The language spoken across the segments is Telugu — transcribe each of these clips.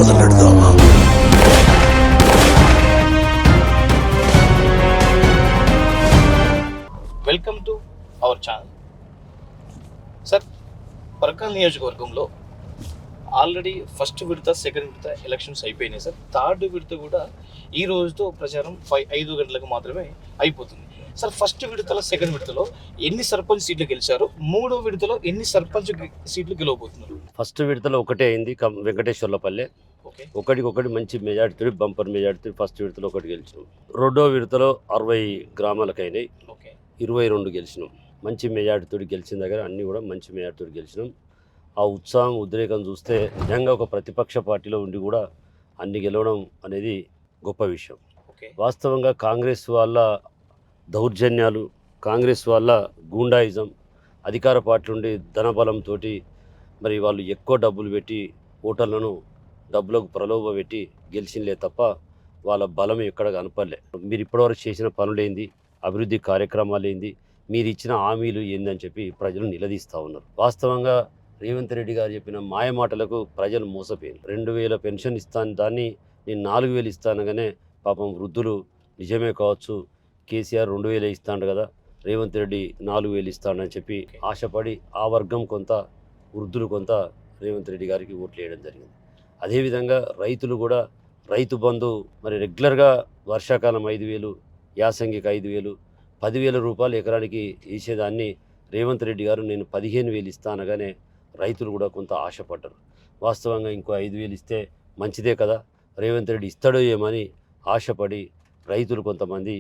మొదలెడదామా? Welcome to our channel. Sir, Parakal నియోజకవర్గంలో ఆల్రెడీ ఫస్ట్ విడత సెకండ్ విడత ఎలక్షన్స్ అయిపోయినాయి సార్. థర్డ్ విడత కూడా ఈ రోజుతో ప్రచారం 5 గంటలకు మాత్రమే అయిపోతుంది. సార్, ఫస్ట్ విడతలో సెకండ్ విడతలో ఎన్ని సర్పంచ్ సీట్లు గెలిచారు? మూడో విడతలో ఎన్ని సర్పంచ్ సీట్లు గెలవబోతున్నారు? ఫస్ట్ విడతలో ఒకటే అయింది, వెంకటేశ్వర్లపల్లె. ఒకటి మంచి మెజార్టీ, బంపర్ మెజార్టీ ఫస్ట్ విడతలో ఒకటి గెలిచినాం. రెండో విడతలో 60 గ్రామాలకు అయినాయి, 22 గెలిచినాం. మంచి మెజార్టీతో గెలిచిన దగ్గర అన్నీ కూడా మంచి మెజార్టీతో గెలిచినాం. ఆ ఉత్సాహం ఉద్రేకం చూస్తే నిజంగా ఒక ప్రతిపక్ష పార్టీలో ఉండి కూడా అన్ని గెలవడం అనేది గొప్ప విషయం. వాస్తవంగా కాంగ్రెస్ వాళ్ళ దౌర్జన్యాలు, కాంగ్రెస్ వాళ్ళ గూండాయిజం, అధికార పార్టీ నుండి ధనబలంతో మరి వాళ్ళు ఎక్కువ డబ్బులు పెట్టి ఓటర్లను డబ్బులకు ప్రలోభ పెట్టి గెలిచినలే తప్ప వాళ్ళ బలం ఎక్కడ కనపడలే. మీరు ఇప్పటివరకు చేసిన పనులేంది, అభివృద్ధి కార్యక్రమాలు ఏంది, మీరు ఇచ్చిన హామీలు ఏందని చెప్పి ప్రజలు నిలదీస్తూ ఉన్నారు. వాస్తవంగా రేవంత్ రెడ్డి గారు చెప్పిన మాయ మాటలకు ప్రజలు మోసపోయారు. 2000 పెన్షన్ ఇస్తాను, దాన్ని నేను 4000 ఇస్తానగానే పాపం వృద్ధులు నిజమే కావచ్చు, కేసీఆర్ 2000 ఇస్తాడు కదా, రేవంత్ రెడ్డి 4000 ఇస్తాడని చెప్పి ఆశపడి ఆ వర్గం కొంత, వృద్ధులు కొంత రేవంత్ రెడ్డి గారికి ఓట్లు వేయడం జరిగింది. అదేవిధంగా రైతులు కూడా రైతు బంధు మరి రెగ్యులర్గా వర్షాకాలం 5000, యాసంగికి 5000, 10,000 రూపాయలు ఎకరానికి వేసేదాన్ని రేవంత్ రెడ్డి గారు నేను 15,000 ఇస్తానగానే రైతులు కూడా కొంత ఆశపడ్డారు. వాస్తవంగా ఇంకో 5,000 ఇస్తే మంచిదే కదా, రేవంత్ రెడ్డి ఇస్తాడో ఏమని ఆశపడి రైతులు కొంతమంది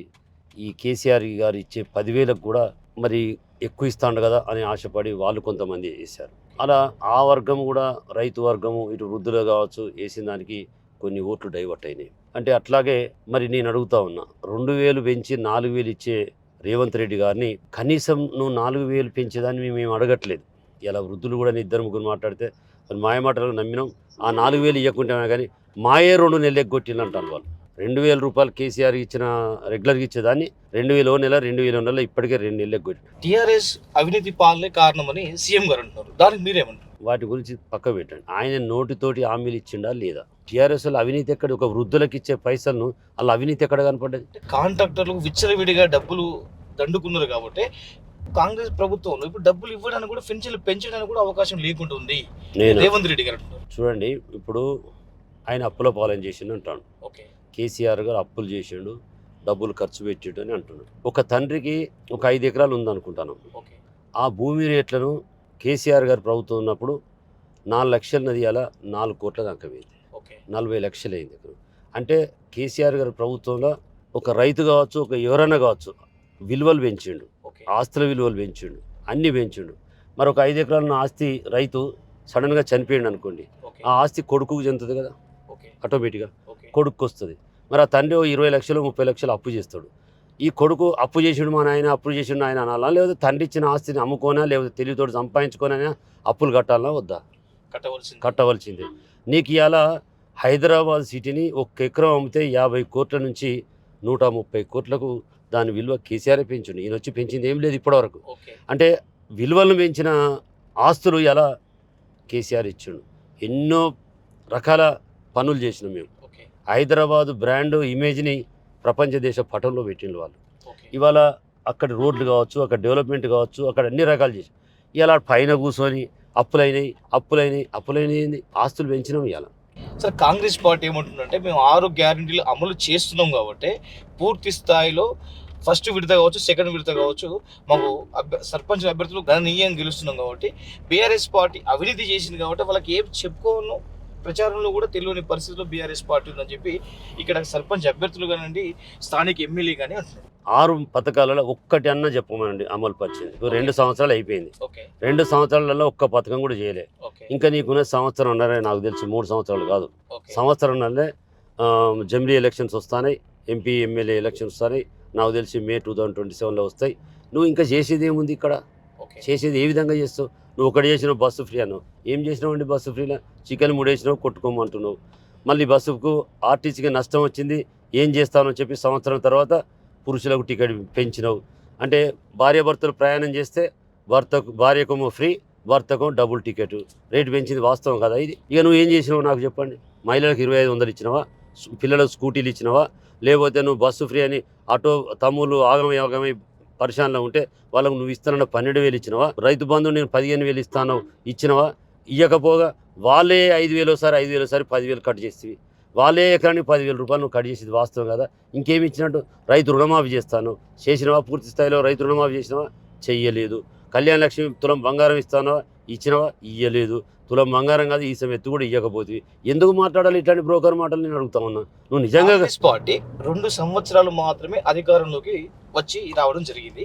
ఈ కేసీఆర్ గారు ఇచ్చే 10,000కు కూడా మరి ఎక్కువ ఇస్తాడు కదా అని ఆశపడి వాళ్ళు కొంతమంది వేశారు. అలా ఆ వర్గం కూడా, రైతు వర్గము ఇటు వృద్ధులు కావచ్చు, వేసిన దానికి కొన్ని ఓట్లు డైవర్ట్ అయినాయి. అంటే అట్లాగే మరి నేను అడుగుతా ఉన్నా, 2,000 పెంచి 4,000 ఇచ్చే రేవంత్ రెడ్డి గారిని కనీసం నువ్వు 4,000 పెంచేదాన్ని మేము అడగట్లేదు. ఇలా వృద్ధులు కూడా 2 మాట్లాడితే మాయమాటలకు నమ్మినాం. ఆ 4,000 ఇవ్వకుంటామే కానీ మాయే 2 నెలలు ఎగ్గొట్టింది అంటారు వాళ్ళు. 2,000 రూపాయలు కేసీఆర్ ఇచ్చిన రెగ్యులర్గా ఇచ్చేదాన్ని 2,000 నెల, 2,000 నెల ఇప్పటికే 2 నెలలు ఎగ్గొట్టి. టీఆర్ఎస్ అవినీతి పాలనే కారణమని సీఎం గారు అంటున్నారు. దానికి మీరేమంటారు? వాటి గురించి పక్క పెట్టండి. ఆయన నోటితోటి హామీలు ఇచ్చిండా లేదా? టీఆర్ఎస్ వాళ్ళు అవినీతి ఎక్కడ? ఒక వృద్ధులకు ఇచ్చే పైసలను వాళ్ళ అవినీతి ఎక్కడ కనపడ్డది? కాంట్రాక్టర్లకు విచ్చలవిడిగా డబ్బులు దండుకున్నారు కాబట్టి కాంగ్రెస్ ప్రభుత్వంలో ఇప్పుడు డబ్బులు ఇవ్వడానికి కూడా, పెన్షన్లు పెంచడానికి కూడా అవకాశం లేకుండా ఉంది రేవంత్ రెడ్డి గారు అంటున్నారు. చూడండి, ఇప్పుడు ఆయన అప్పుల పాలన చేసిండు అంటాడు. కేసీఆర్ గారు అప్పులు చేసిండు, డబ్బులు ఖర్చు పెట్టిండు అని అంటున్నాడు. ఒక తండ్రికి ఒక 5 ఎకరాలు ఉందనుకుంటాను. ఆ భూమి రేట్లను కేసీఆర్ గారు ప్రభుత్వం ఉన్నప్పుడు 4 లక్షల నది అలా 4 కోట్ల దాకా పోయింది, 40 లక్షలు అయింది. అంటే కేసీఆర్ గారి ప్రభుత్వంలో ఒక రైతు కావచ్చు, ఒక ఎవరైనా కావచ్చు, విలువలు పెంచిండు, ఆస్తుల విలువలు పెంచిండు, అన్నీ పెంచిండు. మరి ఒక 5 ఎకరాల ఆస్తి రైతు సడన్గా చనిపోయిండు అనుకోండి, ఆ ఆస్తి కొడుకుకు చెందుతుంది కదా, ఆటోమేటిక్గా కొడుకు వస్తుంది. మరి ఆ తండ్రి 20 లక్షలు 30 లక్షలు అప్పు చేస్తాడు. ఈ కొడుకు అప్పు చేసిండు, మా నాయన అప్పు చేసిండు ఆయన అనాలా, లేకపోతే తండ్రి ఇచ్చిన ఆస్తిని అమ్ముకోనా, లేకపోతే తెలివితోటి సంపాదించుకోనైనా అప్పులు కట్టాలన్నా వద్దా? కట్టవలసిందే. నీకు ఇవాళ హైదరాబాద్ సిటీని 1 ఎకరం అమ్మితే 50 కోట్ల నుంచి 130 కోట్లకు దాని విలువ కేసీఆర్ పెంచిండు. ఈయన వచ్చి పెంచింది ఏం లేదు ఇప్పటివరకు. అంటే విలువలను పెంచిన ఆస్తులు ఇలా కేసీఆర్ ఇచ్చిండు. ఎన్నో రకాల పనులు చేసినాం మేము. హైదరాబాదు బ్రాండ్ ఇమేజ్ని ప్రపంచ దేశ పటంలో పెట్టిండు వాళ్ళు. ఇవాళ అక్కడ రోడ్లు కావచ్చు, అక్కడ డెవలప్మెంట్ కావచ్చు, అక్కడ అన్ని రకాలు చేసి ఇలా పైన కూర్చొని అప్పులైనది ఆస్తులు పెంచినాం ఇవాళ. సార్, కాంగ్రెస్ పార్టీ ఏమంటుందంటే మేము 6 గ్యారెంటీలు అమలు చేస్తున్నాం కాబట్టి పూర్తి స్థాయిలో ఫస్ట్ విడత కావచ్చు, సెకండ్ విడత కావచ్చు, మాకు సర్పంచ్ అభ్యర్థులు గణనీయంగా గెలుస్తున్నాం కాబట్టి బీఆర్ఎస్ పార్టీ అవినీతి చేసింది కాబట్టి వాళ్ళకి ఏం చెప్పుకోను, ప్రచారంలో కూడా తెలియని పరిస్థితిలో బీఆర్ఎస్ పార్టీ ఉందని చెప్పి ఇక్కడ సర్పంచ్ అభ్యర్థులు కానివ్వండి, స్థానిక ఎమ్మెల్యే కానీ అంటున్నారు. 6 పథకాలలో ఒక్కటి అన్నా చెప్పమనండి అమలు పరిచింది. 2 సంవత్సరాలు అయిపోయింది. 2 సంవత్సరాలలో ఒక్క పథకం కూడా చేయలే. ఇంకా నీకున్న సంవత్సరంన్నరే, నాకు తెలిసి 3 సంవత్సరాలు కాదు, సంవత్సరంన్నరే జమిలీ ఎలక్షన్స్ వస్తాయి, ఎంపీ ఎమ్మెల్యే ఎలక్షన్స్ వస్తాయి. నాకు తెలిసి మే 2027లో వస్తాయి. నువ్వు ఇంకా చేసేది ఏముంది ఇక్కడ? చేసేది ఏ విధంగా చేస్తావు? నువ్వు ఒకటి చేసినావు బస్సు ఫ్రీ అన్నావు, ఏం చేసినావు అండి? బస్సు ఫ్రీలో చికెన్ 3 వేసినావు, కొట్టుకోమంటున్నావు. మళ్ళీ బస్సుకు ఆర్టీసీకి నష్టం వచ్చింది, ఏం చేస్తానని చెప్పి సంవత్సరం తర్వాత పురుషులకు టికెట్ పెంచినావు. అంటే భార్యాభర్తలు ప్రయాణం చేస్తే భార్యకు ఫ్రీ, భర్తకు డబుల్ టికెట్ రేటు పెంచింది వాస్తవం కదా ఇది? ఇక నువ్వు ఏం చేసినావు నాకు చెప్పండి. మహిళలకు 2500 ఇచ్చినవా, పిల్లలకు స్కూటీలు ఇచ్చినవా, లేకపోతే నువ్వు బస్సు ఫ్రీ అని ఆటో తమ్ముళ్ళు ఆగమై పరిశానలో ఉంటే వాళ్ళకు నువ్వు ఇస్తానన్న 12,000 ఇచ్చినవా, రైతు బంధు నేను 15,000 ఇస్తాను ఇచ్చినవా, ఇవ్వకపోగా వాళ్ళే 5,000 సారి 5,000 సారి 10,000 కట్ చేసేవి, వాళ్ళే ఎకరానికి 10,000 రూపాయలు నువ్వు కట్ చేసేది వాస్తవం కదా. ఇంకేమి ఇచ్చినట్టు? రైతు రుణమాఫీ చేస్తాను చేసినవా, పూర్తి స్థాయిలో రైతు రుణమాఫీ చేసినవా, చెయ్యలేదు. కళ్యాణ లక్ష్మి తులం బంగారం ఇస్తానవా, ఇచ్చినవా, ఇయ్యలేదు. తులం బంగారం కాదు ఈ సమయం ఎత్తు కూడా ఇవ్వకపోతే ఎందుకు మాట్లాడాలి ఇట్లాంటి బ్రోకర్ మాటలు? నేను అడుగుతా ఉన్నా. నువ్వు నిజంగా కాంగ్రెస్ పార్టీ 2 సంవత్సరాలు మాత్రమే అధికారంలోకి వచ్చి రావడం జరిగింది.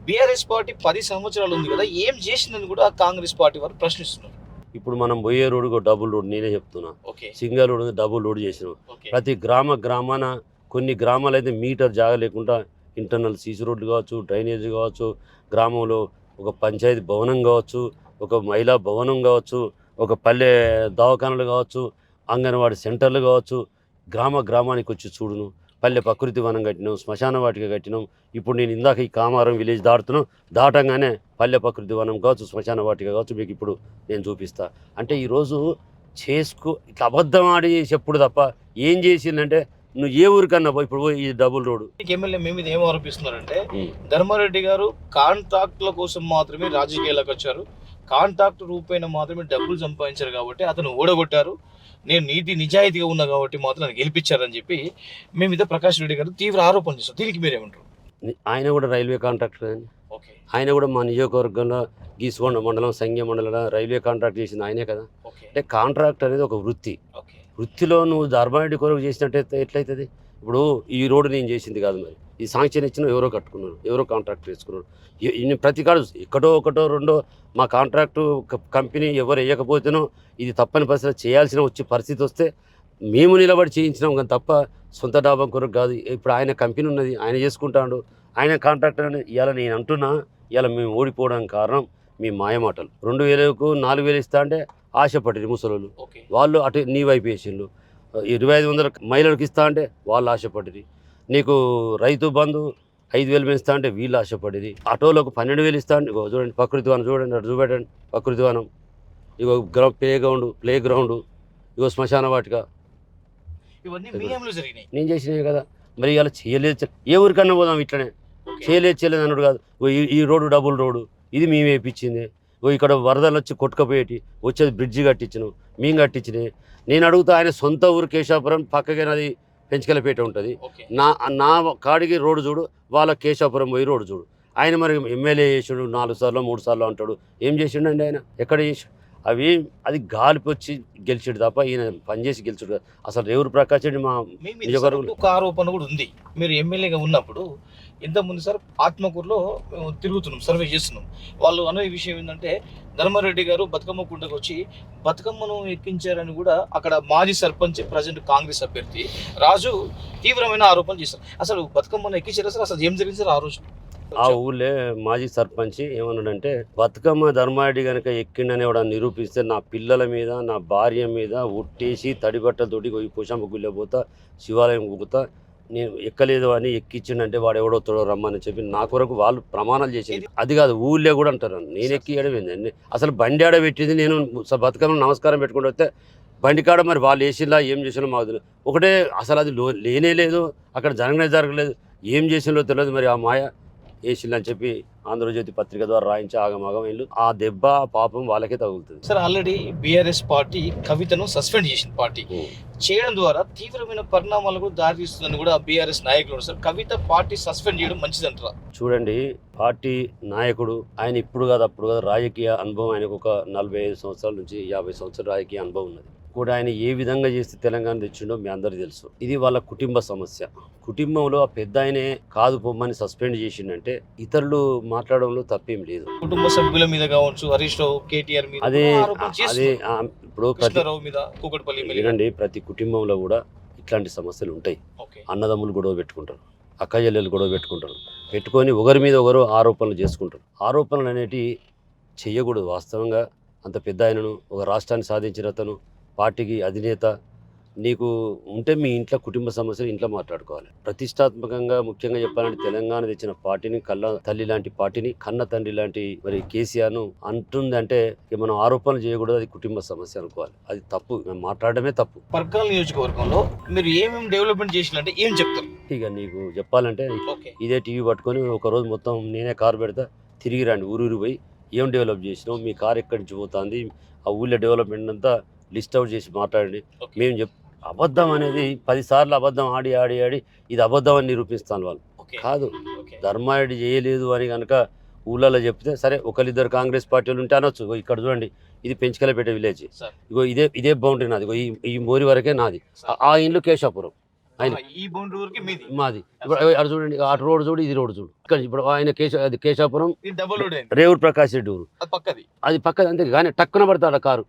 బీఆర్ఎస్ పార్టీ 10 సంవత్సరాలు ఉంది కదా, ఏం చేసిందని కూడా కాంగ్రెస్ పార్టీ వారు ప్రశ్నిస్తున్నారు. ఇప్పుడు మనం పోయే రోడ్డుకు డబుల్ రోడ్ నేనే చెప్తున్నా, okay single road double road చేసినాం. ఓకే ప్రతి గ్రామాన కొన్ని గ్రామాలు అయితే మీటర్ జాగా లేకుండా ఇంటర్నల్ సీసీ రోడ్లు కావచ్చు, డ్రైనేజ్ కావచ్చు, గ్రామంలో ఒక పంచాయతీ భవనం కావచ్చు, ఒక మహిళా భవనం కావచ్చు, ఒక పల్లె దవాఖానలు కావచ్చు, అంగన్వాడీ సెంటర్లు కావచ్చు, గ్రామానికి వచ్చి చూడును. పల్లె ప్రకృతి వనం కట్టినాం, శ్మశాన వాటిక కట్టినాం. ఇప్పుడు నేను ఇందాక ఈ కామారం విలేజ్ దాటంగానే పల్లె ప్రకృతి వనం కావచ్చు, శ్మశాన వాటిక కావచ్చు, మీకు ఇప్పుడు నేను చూపిస్తా. అంటే ఈరోజు ఇట్లా అబద్ధం ఆడి చెప్పుడు తప్ప ఏం చేసిందంటే నువ్వు ఏ ఊరికన్నా పోయి ఇప్పుడు పోయి ఈ డబుల్ రోడ్డు ఎమ్మెల్యే మీ మీద ఏం ఆరోపిస్తున్నారంటే ధర్మారెడ్డి గారు కాంట్రాక్టుల కోసం మాత్రమే రాజకీయాలకు వచ్చారు, కాంట్రాక్ట్ రూపేణ మాత్రమే డబ్బులు సంపాదించారు కాబట్టి అతను ఓడగొట్టారు, నేను నీతి నిజాయితీగా ఉన్నా కాబట్టి మాత్రం నన్ను గెలిపించారని చెప్పి మీ మీద ప్రకాష్ రెడ్డి గారు తీవ్ర ఆరోపణ చేస్తారు. దీనికి మీరేమంటారు? ఆయన కూడా రైల్వే కాంట్రాక్టర్ అని, ఓకే ఆయన కూడా మా నియోజకవర్గంలో గీసుకొండ మండలం సంఘ మండలంలో రైల్వే కాంట్రాక్ట్ చేసింది ఆయనే కదా. ఓకే అంటే కాంట్రాక్ట్ అనేది ఒక వృత్తి. ఓకే వృత్తిలో నువ్వు ధర్మారెడ్డి కొరకు చేసినట్టయితే ఎట్లయితుంది? ఇప్పుడు ఈ రోడ్డు నేను చేసింది కాదు, మరి ఈ శాంక్షన్ ఇచ్చిన ఎవరో కట్టుకున్నారు, ఎవరో కాంట్రాక్ట్ వేసుకున్నారు. ప్రతి కాడు ఒకటో రెండో మా కాంట్రాక్టు కంపెనీ ఎవరు వేయకపోతేనో ఇది తప్పని పరిస్థితి చేయాల్సిన వచ్చే పరిస్థితి వస్తే మేము నిలబడి చేయించినాం కానీ తప్ప సొంత డాబా కొరకు కాదు. ఇప్పుడు ఆయన కంపెనీ ఉన్నది, ఆయన చేసుకుంటాడు, ఆయన కాంట్రాక్టర్ అని. ఇవాళ నేను అంటున్నా, ఇవాళ మేము ఓడిపోవడానికి కారణం మీ మాయమాటలు. 2,000కు 4,000 ఇస్తా అంటే ఆశపడ్డారు ముసలోళ్ళు, ఓకే వాళ్ళు అటు నీ వైపు వేసిండ్రు. 2,500 మహిళలకు ఇస్తా అంటే వాళ్ళు ఆశపడ్డది. నీకు రైతు బంధు 5,000 పెంచుతా అంటే వీళ్ళు ఆశపడేది. ఆటోలకు 12,000 ఇస్తా అంటే చూడండి ప్రకృతి వనం, చూడండి అటు చూపెట్టండి ప్రకృతి వనం, ఇగో ప్లే గ్రౌండ్, ఇగో శ్మశాన వాటిక, ఇవన్నీ మీ హయాంలో జరిగినాయి. నేను చేసినవి కదా. మరి ఇలా చేయలేదు, ఏ ఊరికన్నా పోదాం ఇట్లనే. చేయలేదు అన్నాడు కాదు. ఈ రోడ్డు డబుల్ రోడ్డు ఇది మేము వేయించింది. ఇక్కడ వరదలు వచ్చి కొట్టుకపోయేటి వచ్చేది బ్రిడ్జి కట్టించను, మేము కట్టించినాయి. నేను అడుగుతా, ఆయన సొంత ఊరు కేశాపురం, పక్కకే నది పెంచుకెళ్ళపేట ఉంటుంది. నా కాడికి రోడ్డు చూడు, వాళ్ళ కేశాపురం పోయి రోడ్డు చూడు. ఆయన మరి ఎమ్మెల్యే చేసిండు 4 సార్లు 3 సార్లు అంటాడు. ఏం చేసిండండి ఆయన? ఎక్కడ చేసి అది గాలిపి వచ్చి గెలిచాడు తప్ప ఈయన పనిచేసి గెలిచాడు కదా. అసలు రేవూరు ప్రకాష్ రెడ్డి మా నియోజకవర్గంలో ఒక ఆరోపణ కూడా ఉంది. మీరు ఎమ్మెల్యేగా ఉన్నప్పుడు ఇంతకుముందు సార్ ఆత్మకూరులో మేము తిరుగుతున్నాం, సర్వే చేస్తున్నాం. వాళ్ళు అనే విషయం ఏంటంటే ధర్మారెడ్డి గారు బతుకమ్మ కుంటకు వచ్చి బతుకమ్మను ఎక్కించారని కూడా అక్కడ మాజీ సర్పంచ్ ప్రజెంట్ కాంగ్రెస్ అభ్యర్థి రాజు తీవ్రమైన ఆరోపణ చేశారు. అసలు బతుకమ్మను ఎక్కించారు సార్? అసలు ఏం జరిగింది సార్ ఆ రోజు? ఆ ఊళ్ళే మాజీ సర్పంచ్ ఏమన్నాడంటే, బతుకమ్మ ధర్మారెడ్డి కనుక ఎక్కిండని వాడు నిరూపిస్తే నా పిల్లల మీద, నా భార్య మీద ఉట్టేసి తడిబట్టలతోటి పోషమ్మ గుళ్ళ పోతా, శివాలయం గుగుతా, నేను ఎక్కలేదు అని ఎక్కించిండంటే వాడు ఎవడొస్తాడో రమ్మని చెప్పి నా కొరకు వాళ్ళు ప్రమాణాలు చేసేది. అది కాదు, ఊళ్ళో కూడా అంటారు నేను ఎక్కియడం ఏంటండి. అసలు బండి ఆడ పెట్టింది నేను బతుకమ్మ నమస్కారం పెట్టుకుంటూ వస్తే బండి కాడ మరి వాళ్ళు వేసినా ఏం చేసినా మాకు ఒకటే. అసలు అది లేనే లేదు, అక్కడ జరగలేదు, ఏం చేసినో తెలియదు. మరి ఆ మాయ వేసిందని చెప్పి ఆంధ్రజ్యోతి పత్రిక ద్వారా రాయించి ఆగమాగం వీళ్ళు. ఆ దెబ్బ పాపం వాళ్ళకే తగులుతుంది. సార్ ఆల్రెడీ బీఆర్ఎస్ పార్టీ కవితను సస్పెండ్ చేసింది. పార్టీ చేయడం ద్వారా తీవ్రమైన పరిణామాలకు దారితీస్తుందని కూడా బీఆర్ఎస్ నాయకులు సార్. కవిత పార్టీ సస్పెండ్ చేయడం మంచిదంటారా? చూడండి, పార్టీ నాయకుడు ఆయన ఇప్పుడు కాదు అప్పుడు కాదు, రాజకీయ అనుభవం ఆయనకు ఒక 45 సంవత్సరాల నుంచి 50 సంవత్సరాల రాజకీయ అనుభవం ఉన్నది. కూడా ఆయన ఏ విధంగా చేస్తే తెలంగాణ తెచ్చిండో మీ అందరికీ తెలుసు. ఇది వాళ్ళ కుటుంబ సమస్య. కుటుంబంలో ఆ పెద్ద ఆయనే కాదు పొమ్మని సస్పెండ్ చేసిండంటే ఇతరులు మాట్లాడడంలో తప్పేం లేదు. కుటుంబ సభ్యుల మీద కావచ్చు, హరీష్ రావు, కేటీఆర్ మీద అదే ఇప్పుడు వినండి, ప్రతి కుటుంబంలో కూడా ఇట్లాంటి సమస్యలు ఉంటాయి. అన్నదమ్ములు గొడవ పెట్టుకుంటారు, అక్క చెల్లెలు గొడవ పెట్టుకొని ఒకరి మీద ఒకరు ఆరోపణలు చేసుకుంటారు. ఆరోపణలు అనేటివి చెయ్యకూడదు. వాస్తవంగా అంత పెద్ద ఆయనను, ఒక రాష్ట్రాన్ని సాధించిన అతను, పార్టీకి అధినేత, నీకు ఉంటే మీ ఇంట్లో కుటుంబ సమస్యలు ఇంట్లో మాట్లాడుకోవాలి. ప్రతిష్టాత్మకంగా ముఖ్యంగా చెప్పాలంటే తెలంగాణ తెచ్చిన పార్టీని, కళ్ళ తల్లి లాంటి పార్టీని, కన్న తండ్రి లాంటి మరి కేసీఆర్ను అంటుందంటే మనం ఆరోపణలు చేయకూడదు. అది కుటుంబ సమస్య అనుకోవాలి. అది తప్పు, మేము మాట్లాడడమే తప్పు. పర్కాల్ నియోజకవర్గంలో మీరు ఏమేమి డెవలప్మెంట్ చేసినంటే ఏం చెప్తారు? ఇక నీకు చెప్పాలంటే ఇదే టీవీ పట్టుకొని ఒక రోజు మొత్తం నేనే కారు పెడతా, తిరిగి రండి ఊరూరు పోయి ఏం డెవలప్ చేసినాం, మీ కారు ఎక్కడి నుంచి పోతుంది, ఆ ఊళ్ళో డెవలప్మెంట్ అంతా లిస్ట్ అవుట్ చేసి మాట్లాడండి. మేము అబద్ధం అనేది 10 సార్లు అబద్ధం ఆడి ఆడి ఆడి ఇది అబద్ధం అని నిరూపిస్తాను. వాళ్ళు కాదు, ధర్మారెడ్డి చేయలేదు అని కనుక ఊళ్ళలో చెప్తే సరే, ఒకరిద్దరు కాంగ్రెస్ పార్టీలు ఉంటే అనొచ్చు. ఇక్కడ చూడండి, ఇది పెంచుకలపేట విలేజ్, ఇగో ఇదే బౌండరీ నాది, ఇగో ఈ మోరి వరకే నాది, ఆ ఇల్లు కేశాపురం ఆయన మాది. ఇప్పుడు అటు చూడండి, అటు రోడ్ చూడు, ఇది రోడ్ చూడు. ఇక్కడ ఇప్పుడు ఆయన కేశాపురం రేవూరు ప్రకాష్ రెడ్డి ఊరు, అది పక్కది అంతే. కానీ టక్కున పడతాడు కారు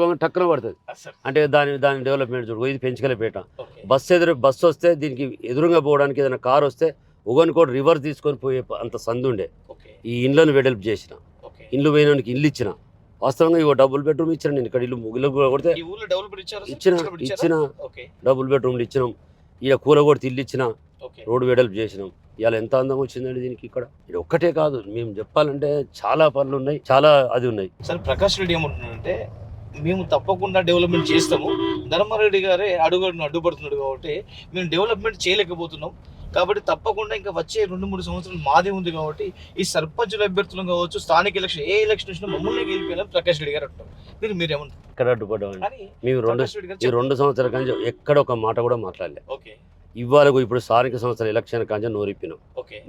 బాగా టక్కున పడుతుంది. అంటే దాని డెవలప్మెంట్ చూడు, ఇది పెంచుకలపేట. బస్సు వస్తే దీనికి ఎదురుగా పోవడానికి ఏదైనా కారు వస్తే ఒకరికోటి రివర్స్ తీసుకొని పోయే అంత సందు ఉండే. ఈ ఇండ్లను వెడల్ప్ చేసిన, ఇండ్లు పోయినానికి ఇల్లు ఇచ్చిన. వాస్తవంగా ఇవో డబుల్ బెడ్రూమ్ ఇచ్చిన. నేను ఇక్కడ ఇల్లు కొడితే ఇచ్చిన డబుల్ బెడ్రూమ్లు ఇచ్చినాం. ఇక కూల కొడితే ఇల్లు ఇచ్చిన, రోడ్డు వెడల్పు చేసినాం. ఇవాళ ఎంత అందం వచ్చిందండి దీనికి. ఇక్కడ ఇది ఒక్కటే కాదు, మేము చెప్పాలంటే చాలా పనులు ఉన్నాయి, చాలా అది ఉన్నాయి. సరే, ప్రకాష్ రెడ్డి ఏమంటున్నాడంటే మేము తప్పకుండా డెవలప్మెంట్ చేస్తాము, ధర్మారెడ్డి గారే అడ్డుపడుతున్నాడు కాబట్టి మేము డెవలప్మెంట్ చేయలేకపోతున్నాం, కాబట్టి తప్పకుండా ఇంకా వచ్చే 2-3 సంవత్సరాలు మాదే ఉంది కాబట్టి ఈ సర్పంచుల అభ్యర్థులు కావచ్చు, స్థానిక ఎలక్షన్ ఏ ఎలక్షన్ వచ్చినా మమ్మల్ని గెలిపేయాలని ప్రకాష్ రెడ్డి గారు అంటున్నారు. మీరేమంటారు? ఇక్కడ అడ్డుపడ్డామని మేము 2 సంవత్సరాల కానీ ఎక్కడ ఒక మాట కూడా మాట్లాడలేదు. ఇవాళ ఇప్పుడు స్థానిక సంస్థల ఎలక్షన్ కాంచా నోరిప్పినాం.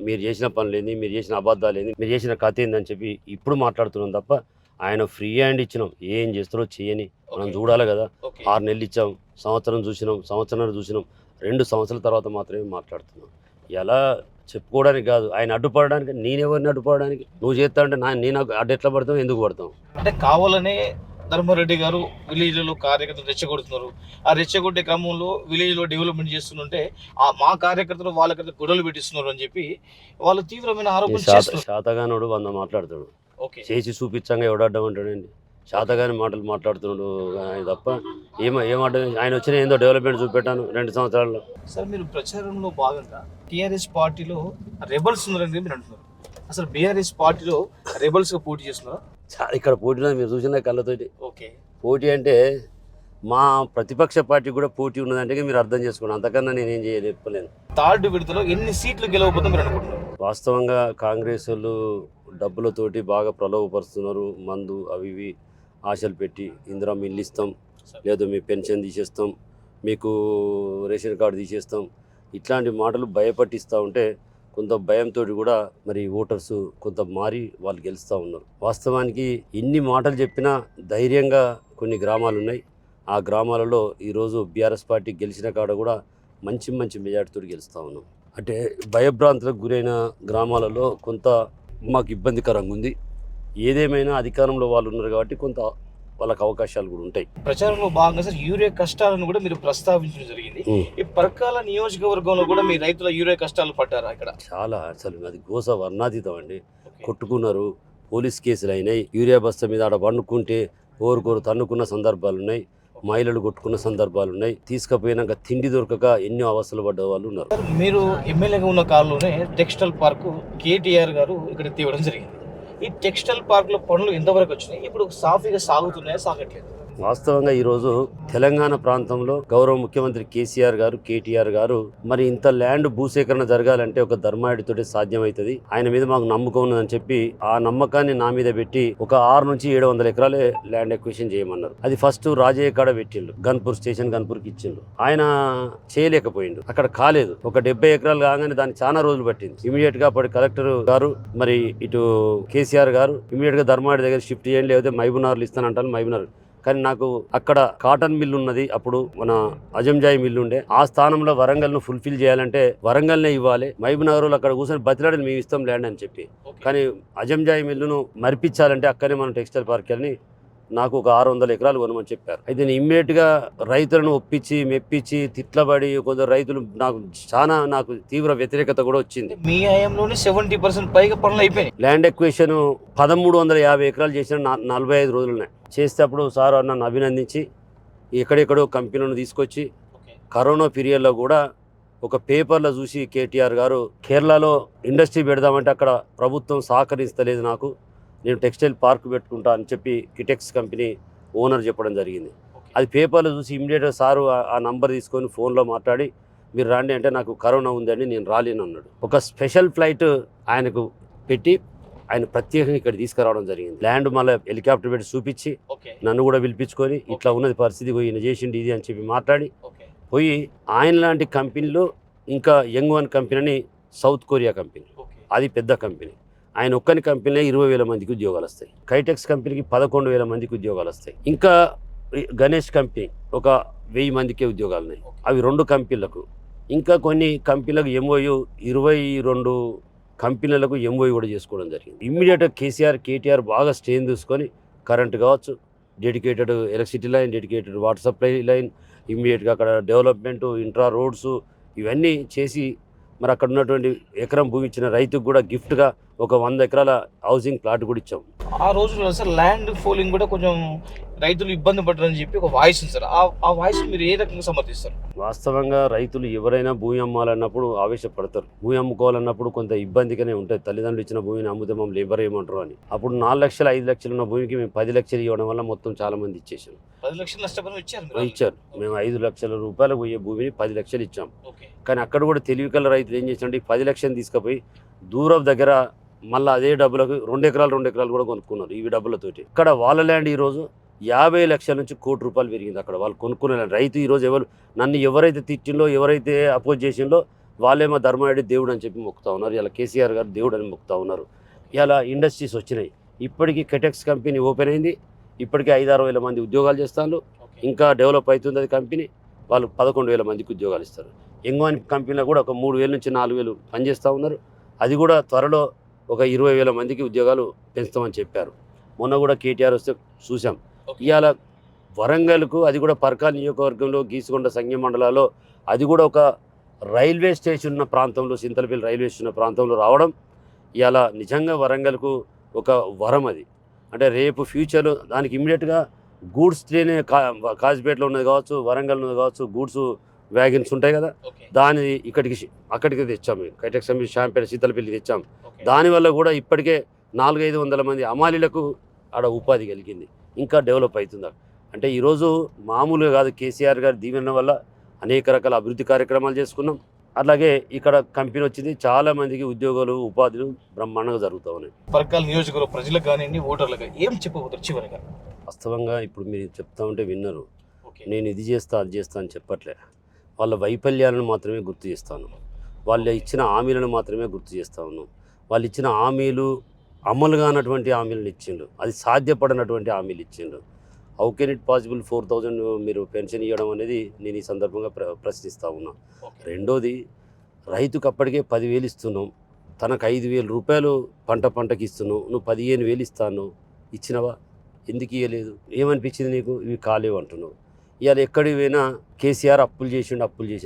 మీరు చేసిన పనులు ఏంది, మీరు చేసిన అబద్ధాలు ఏంది, మీరు చేసిన కథ ఏందని చెప్పి ఇప్పుడు మాట్లాడుతున్నాం తప్ప ఆయన ఫ్రీ హ్యాండ్ ఇచ్చినాం. ఏం చేస్తారో చేయని మనం చూడాలి కదా. 6 నెలలు ఇచ్చాం, సంవత్సరం చూసినాం, 2 సంవత్సరాల తర్వాత మాత్రమే మాట్లాడుతున్నాం. ఎలా చెప్పుకోవడానికి కాదు, ఆయన అడ్డుపడడానికి. నేనెవరిని అడ్డుపడడానికి? నువ్వు చేస్తా అంటే నేను అడ్డు ఎట్లా పడతాం, ఎందుకు పడతాం? అంటే కావాలనే ధర్మారెడ్డి గారు విలేజ్లలో కార్యకర్తలు రెచ్చగొడుతున్నారు. ఆ రెచ్చగొట్టే క్రమంలో విలేజ్లో డెవలప్మెంట్ చేస్తుంటే మా కార్యకర్తలు వాళ్ళకైతే గొడవలు పెట్టిస్తున్నారు అని చెప్పి వాళ్ళు తీవ్రమైన ఆరోపణలు చేస్తున్నారు. శాతగానోడు 100 మాట్లాడతాడు, చేసి చూపించంగా ఎవడడ్డం అంటాడండి. శాతగాని మాటలు మాట్లాడుతున్నాడు ఆయన తప్ప ఏమాట. ఆయన వచ్చిన ఏందో డెవలప్మెంట్ చూపెట్టాను 2 సంవత్సరాల్లో. సార్, మీరు ప్రచారంలో భాగంగా టీఆర్ఎస్ పార్టీలో రెబల్స్ ఉన్నారని మీరు అంటున్నారు. అసలు బీఆర్ఎస్ పార్టీలో రెబల్స్గా పోటీ చేస్తున్నారా? ఇక్కడ పోటీలో మీరు చూసిన కళ్ళతోటి. పోటీ అంటే మా ప్రతిపక్ష పార్టీ కూడా పోటీ ఉన్నదంటే మీరు అర్థం చేసుకోండి. అంతకన్నా నేనేం చెప్పలేను. 3rd విడతలో ఎన్ని సీట్లు గెలవబోతుందో మీరు అనుకుంటున్నారు? వాస్తవంగా కాంగ్రెస్ వాళ్ళు డబ్బులతోటి బాగా ప్రలోభపరుస్తున్నారు. మందు అవి ఇవి ఆశలు పెట్టి, ఇందిరా ఇల్లు ఇస్తాం, లేదు మీ పెన్షన్ తీసేస్తాం, మీకు రేషన్ కార్డు తీసేస్తాం, ఇట్లాంటి మాటలు భయపట్టిస్తూ ఉంటే కొంత భయంతో కూడా మరి ఓటర్స్ కొంత మారి వాళ్ళు గెలుస్తూ ఉన్నారు. వాస్తవానికి ఎన్ని మాటలు చెప్పినా ధైర్యంగా కొన్ని గ్రామాలు ఉన్నాయి. ఆ గ్రామాలలో ఈరోజు బీఆర్ఎస్ పార్టీ గెలిచిన కాడ కూడా మంచి మెజార్టీతో గెలుస్తూ ఉన్నాం. అంటే భయభ్రాంతులకు గురైన గ్రామాలలో కొంత మాకు ఇబ్బందికరంగా ఉంది. ఏదేమైనా అధికారంలో వాళ్ళు ఉన్నారు కాబట్టి కొంత వాళ్ళకి అవకాశాలు కూడా ఉంటాయి. ప్రచారంలో భాగంగా సార్ యూరియా కష్టాలను కూడా మీరు ప్రస్తావించడం జరిగింది. ఈ పర్కాల నియోజకవర్గంలో కూడా మీ రైతుల యూరియా కష్టాలు పడ్డారా? ఇక్కడ చాలా, అసలు అది గోస వర్ణాతీతం అండి. కొట్టుకున్నారు, పోలీస్ కేసులు అయినాయి, యూరియా బస్తా మీద ఆడ వండుకుంటే ఓరుకోరు తన్నుకున్న సందర్భాలు ఉన్నాయి, మహిళలు కొట్టుకున్న సందర్భాలు ఉన్నాయి, తీసుకుపోయినాక తిండి దొరకక ఎన్నో అవస్థలు పడ్డ వాళ్ళు ఉన్నారు. మీరు ఎమ్మెల్యేగా ఉన్న కాలంలోనే టెక్స్టైల్ పార్కు కేటీఆర్ గారు ఇక్కడ తీయడం జరిగింది. ఈ టెక్స్టైల్ పార్క్ లో పనులు ఎంతవరకు వచ్చినాయి? ఇప్పుడు సాఫీగా సాగుతున్నాయా, సాగట్లేదు? వాస్తవంగా ఈరోజు తెలంగాణ ప్రాంతంలో గౌరవ ముఖ్యమంత్రి కేసీఆర్ గారు, కేటీఆర్ గారు మరి ఇంత ల్యాండ్ భూసేకరణ జరగాలంటే ఒక ధర్మారెడ్డితోటి సాధ్యమవుతుంది, ఆయన మీద మాకు నమ్మకం ఉన్నదని చెప్పి ఆ నమ్మకాన్ని నా మీద పెట్టి ఒక 600 నుంచి 700 ఎకరాలే ల్యాండ్ ఎక్విజిషన్ చేయమన్నారు. అది ఫస్ట్ రాజయ్య కాడ పెట్టిండు, గన్పూర్ స్టేషన్ గన్పూర్కి ఇచ్చిండు. ఆయన చేయలేకపోయిండు, అక్కడ కాలేదు. ఒక 70 ఎకరాలు కాగానే దానికి చాలా రోజులు పట్టింది. ఇమీడియట్ గా అప్పటి కలెక్టర్ గారు మరి ఇటు కేసీఆర్ గారు ఇమీడియట్ గా ధర్మారెడ్డి దగ్గర షిఫ్ట్ చేయండి, లేకపోతే మహబూబ్నగర్లు ఇస్తానంటాను. మహబూబ్నగర్ కానీ నాకు అక్కడ కాటన్ మిల్ ఉన్నది, అప్పుడు మన అజంజాయి మిల్ ఉండే. ఆ స్థానంలో వరంగల్ ను ఫుల్ఫిల్ చేయాలంటే వరంగల్నే ఇవ్వాలి, మహబూబ్నగర్లో అక్కడ కూర్చొని బతిలాడని మేము ఇస్తాం ల్యాండ్ అని చెప్పి. కానీ అజంజాయి మిల్లును మరిపించాలంటే అక్కడే మనం టెక్స్టైల్ పార్క్ అని నాకు ఒక 600 ఎకరాలు కొనమని చెప్పారు. అయితే నేను ఇమ్మీడియట్ గా రైతులను ఒప్పించి మెప్పించి తిట్లబడి కొందరు రైతులు నాకు తీవ్ర వ్యతిరేకత కూడా వచ్చింది. మీ హయాంలోనే 70% పైగా పనులు అయిపోయాయి. ల్యాండ్ ఎక్విజిషన్ 1350 ఎకరాలు చేసిన 45 రోజులున్నాయి. చేస్తే అప్పుడు సార్ నన్ను అభినందించి ఎక్కడెక్కడో కంపెనీలను తీసుకొచ్చి కరోనా పీరియడ్లో కూడా ఒక పేపర్లో చూసి కేటీఆర్ గారు కేరళలో ఇండస్ట్రీ పెడదామంటే అక్కడ ప్రభుత్వం సహకరిస్తలేదు, నాకు నేను టెక్స్టైల్ పార్క్ పెట్టుకుంటా అని చెప్పి కిటెక్స్ కంపెనీ ఓనర్ చెప్పడం జరిగింది. అది పేపర్లో చూసి ఇమ్మీడియట్గా సారు ఆ నంబర్ తీసుకొని ఫోన్లో మాట్లాడి మీరు రండి అంటే నాకు కరోనా ఉందండి నేను రాలేను అన్నాడు. ఒక స్పెషల్ ఫ్లైట్ ఆయనకు పెట్టి ఆయన ప్రత్యేకంగా ఇక్కడ తీసుకురావడం జరిగింది. ల్యాండ్ మళ్ళీ హెలికాప్టర్ పెట్టి చూపించి నన్ను కూడా పిలిపించుకొని ఇట్లా ఉన్నది పరిస్థితి, పోయి ఈయన చేసిండి ఇది అని చెప్పి మాట్లాడి పోయి ఆయన లాంటి కంపెనీలో ఇంకా young one company south Korea company, అది పెద్ద కంపెనీ, ఆయన ఒక్కని కంపెనీలో 20,000 మందికి ఉద్యోగాలు వస్తాయి. కైటెక్స్ కంపెనీకి 11,000 మందికి ఉద్యోగాలు వస్తాయి. ఇంకా గణేష్ కంపెనీ ఒక 1000 మందికే ఉద్యోగాలు ఉన్నాయి, అవి 2 కంపెనీలకు. ఇంకా కొన్ని కంపెనీలకు ఎంఓయూ 22 కంపెనీలకు ఎంఓయూ కూడా చేసుకోవడం జరిగింది. ఇమ్మీడియట్గా కేటీఆర్ బాగా స్టేన్ తీసుకొని కరెంట్ కావచ్చు, dedicated electricity line, dedicated water supply line, ఇమ్మీడియట్గా అక్కడ డెవలప్మెంటు, ఇంట్రా రోడ్స్ ఇవన్నీ చేసి మరి అక్కడ ఉన్నటువంటి ఎకరం భూమి ఇచ్చిన రైతుకు కూడా గిఫ్ట్గా ఒక 100 ఎకరాల హౌసింగ్ ప్లాట్ కూడా ఇచ్చాం. ఆ రోజుల్లో సార్ ల్యాండ్ ఫోలింగ్ కూడా కొంచెం రైతులు ఇబ్బంది పడ్డారని చెప్పి ఒక వాయిస్ ఉంది సార్. ఆ వాయిస్ మీరు ఏ రకంగా సమర్థిస్తారు? వాస్తవంగా రైతులు ఎవరైనా భూమి అమ్మాలన్నప్పుడు ఆవేశపడతారు. భూమి అమ్ముకోవాలన్నప్పుడు కొంత ఇబ్బందిగానే ఉంటుంది. తల్లిదండ్రులు ఇచ్చిన భూమిని అమ్ముతే మమ్మల్ని లేబర్ ఏమంటారు అని. అప్పుడు 4 లక్షలు 5 లక్షలు ఉన్న భూమికి మేము 10 లక్షలు ఇవ్వడం వల్ల మొత్తం చాలా మంది ఇచ్చేసాం. 10 లక్షలు నష్టపరిహారం ఇచ్చారు. మేము 5 లక్షల రూపాయలు పోయే భూమిని 10 లక్షలు ఇచ్చాం. కానీ అక్కడ కూడా తెలివికల రైతులు ఏం చేసినట్టు 10 లక్షలు తీసుకుపోయి దూరం దగ్గర మళ్ళీ అదే డబ్బులకు 2 ఎకరాలు కూడా కొనుక్కున్నారు ఇవి డబ్బులతోటి. ఇక్కడ వాళ్ళ ల్యాండ్ ఈరోజు 50 లక్షల నుంచి ₹1 కోటి పెరిగింది. అక్కడ వాళ్ళు కొనుక్కునే ల్యాండ్. రైతు ఈరోజు నన్ను ఎవరైతే తిట్టిందో, ఎవరైతే అపోజ్ చేసిందో వాళ్ళేమో ధర్మారెడ్డి దేవుడు అని చెప్పి మొక్కుతా ఉన్నారు. ఇలా కేసీఆర్ గారు దేవుడు అని మొక్కుతా ఉన్నారు. ఇలా ఇండస్ట్రీస్ వచ్చినాయి. ఇప్పటికీ కెటెక్స్ కంపెనీ ఓపెన్ అయింది. ఇప్పటికీ 5-6 వేల మంది ఉద్యోగాలు చేస్తారు. ఇంకా డెవలప్ అవుతుంది అది కంపెనీ. వాళ్ళు 11,000 మందికి ఉద్యోగాలు ఇస్తారు. యంగ్ కంపెనీలో కూడా ఒక 3,000 నుంచి 4,000 పనిచేస్తూ ఉన్నారు. అది కూడా త్వరలో ఒక 20,000 మందికి ఉద్యోగాలు పెంచుతామని చెప్పారు. మొన్న కూడా కేటీఆర్ వస్తే చూసాం. ఇవాళ వరంగల్కు అది కూడా పర్కాల్ నియోజకవర్గంలో గీసుకొండ సంఘ మండలాల్లో అది కూడా ఒక రైల్వే స్టేషన్ ఉన్న ప్రాంతంలో, సింతలపల్లి రైల్వే స్టేషన్ ఉన్న ప్రాంతంలో రావడం ఇవాళ నిజంగా వరంగల్కు ఒక వరం అది. అంటే రేపు ఫ్యూచర్లో దానికి ఇమ్మీడియట్గా గూడ్స్ ట్రైన్ కాజిపేటలో ఉన్నది కావచ్చు, వరంగల్ ఉన్నది కావచ్చు, గూడ్స్ వ్యాగన్స్ ఉంటాయి కదా, దాని అక్కడికి తెచ్చాం. మేము కైటెక్స్ షాంపేట సీతలపల్లి తెచ్చాం. దానివల్ల కూడా ఇప్పటికే 400-500 మంది అమాలీలకు ఆడ ఉపాధి కలిగింది. ఇంకా డెవలప్ అవుతుంది. అంటే ఈరోజు మామూలుగా కాదు, కేసీఆర్ గారి దీవెన వల్ల అనేక రకాల అభివృద్ధి కార్యక్రమాలు చేసుకున్నాం. అలాగే ఇక్కడ కంపెనీ వచ్చింది, చాలా మందికి ఉద్యోగాలు, ఉపాధులు బ్రహ్మాండంగా జరుగుతూ ఉన్నాయి. పర్కాల్ నియోజకవర్గ ప్రజలకు కానివ్వండి, ఓటర్లకు ఏం చెప్పబోతారు చివరిగా? వాస్తవంగా ఇప్పుడు మీరు చెప్తా ఉంటే విన్నారు. నేను ఇది చేస్తా అది చేస్తా అని చెప్పట్లే. వాళ్ళ వైఫల్యాలను మాత్రమే గుర్తు చేస్తాను. వాళ్ళు ఇచ్చిన హామీలను మాత్రమే గుర్తు చేస్తా ఉన్నాం. వాళ్ళు ఇచ్చిన హామీలు అమలు కానటువంటి హామీలను ఇచ్చిండు, అది సాధ్యపడినటువంటి హామీలు ఇచ్చిండు. హౌ కెన్ ఇట్ పాసిబుల్ 4,000 మీరు పెన్షన్ ఇవ్వడం అనేది నేను ఈ సందర్భంగా ప్రశ్నిస్తూ ఉన్నా. రెండోది, రైతుకు అప్పటికే 10,000 ఇస్తున్నాం, తనకు 5,000 రూపాయలు పంటకి ఇస్తున్నావు, నువ్వు 15,000 ఇస్తాను, ఇచ్చినవా? ఎందుకు ఇవ్వలేదు? ఏమనిపించింది నీకు? ఇవి కాలేవు అంటున్నావు. ఇవాళ ఎక్కడికి పోయినా కేసీఆర్ అప్పులు చేసిండు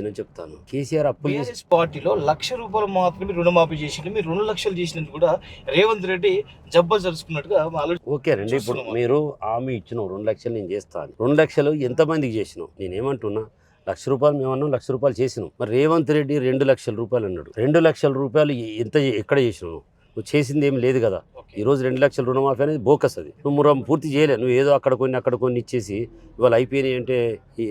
అని చెప్తాను. కేసీఆర్ అప్పులు చేసి పార్టీలో ₹1,00,000 మాత్రమే రుణమాఫీ చేసిండు, మీరు 2 లక్షలు చేసినట్టు కూడా రేవంత్ రెడ్డి జబ్బలు జరుచుకున్నట్టుగా ఓకేనండి. ఇప్పుడు మీరు హామీ ఇచ్చినావు 2 లక్షలు నేను చేస్తాను. 2 లక్షలు ఎంతమందికి చేసినావు? నేనేమంటున్నా, ₹1,00,000 మేమన్నాం, ₹1,00,000 చేసినాం. మరి రేవంత్ రెడ్డి 2 లక్షల రూపాయలు అన్నాడు. 2 లక్షల రూపాయలు ఎక్కడ చేసినావు? నువ్వు చేసింది ఏం లేదు కదా. ఈరోజు 2 లక్షల రుణమాఫీ అనేది బోకస్. అది నువ్వు పూర్తి చేయలే. నువ్వు ఏదో అక్కడ కొన్ని ఇచ్చేసి ఇవాళ అయిపోయినాయి అంటే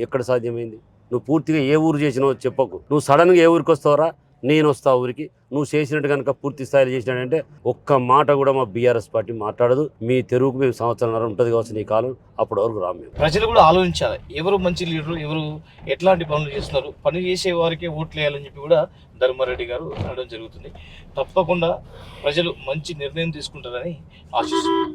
ఎక్కడ సాధ్యమైంది? నువ్వు పూర్తిగా ఏ ఊరు చేసినావు చెప్పకు. నువ్వు సడన్గా ఏ ఊరికి వస్తావురా? నేను వస్తా ఊరికి. నువ్వు చేసినట్టు కనుక పూర్తి స్థాయిలో చేసినాడంటే ఒక్క మాట కూడా మా బీఆర్ఎస్ పార్టీ మాట్లాడదు. మీ తెరువుకు మేము సంవత్సరంన్నర ఉంటుంది కావచ్చు నీ కాలం, అప్పటి వరకు రాము. మేము ప్రజలు కూడా ఆలోచించాలి, ఎవరు మంచి లీడరు, ఎవరు ఎట్లాంటి పనులు చేస్తున్నారు, పని చేసే వారికే ఓట్లు వేయాలని చెప్పి కూడా ధర్మారెడ్డి గారు అనడం జరుగుతుంది. తప్పకుండా ప్రజలు మంచి నిర్ణయం తీసుకుంటారని ఆశిస్తున్నారు.